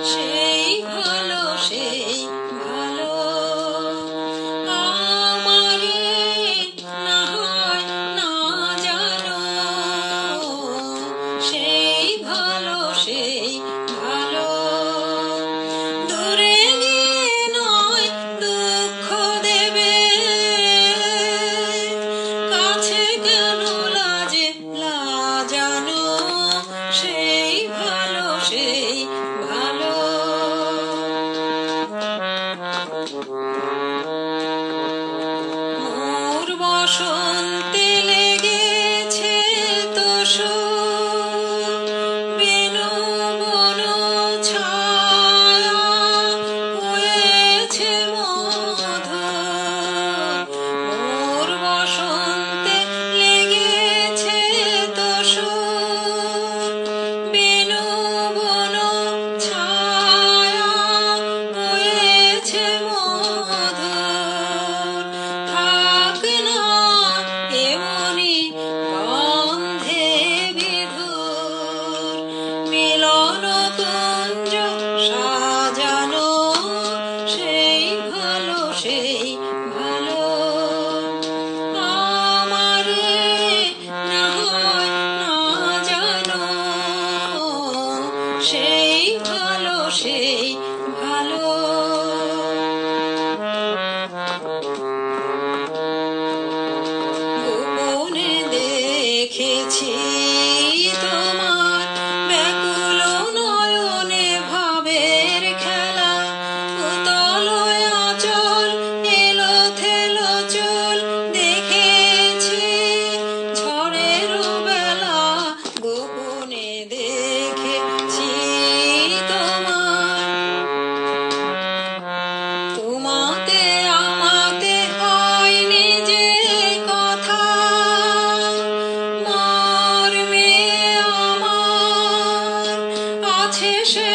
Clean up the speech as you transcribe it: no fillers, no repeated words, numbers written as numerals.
সেই ভালো সেই ভালো আমারে না হয় না জানো সেই ভালো সেই ভালো দূরে গিয়ে নয় দুঃখ দেবে কাছে কেন লাজে লাজানো সেই ভালো সেই ভালো মোর বসন্তে লেগেছে তোষক বেনু বন ছায়া হয়েছে মধুর মোর বসন্তে লেগেছে তোষক বেনু বন ছায়া হয়েছে মধুর থাক না এমনি গন্ধে বিধুর মিলন কুঞ্জ সাজানো সেই ভালো সেই ভালো আমারে না হয় না জানো সেই ভালো সেই ভালো গোপনে দেখেছি তোমার ব্যাকুল নয়নে ভাবের খেলা উতল আঁচল এলো থেলো চুল দেখেছি ঝড়ের বেলা গোপনে দেখেছি তোমার তোমাতে আমাতে হয়নি যে কথা মর্মে আমার আছে সে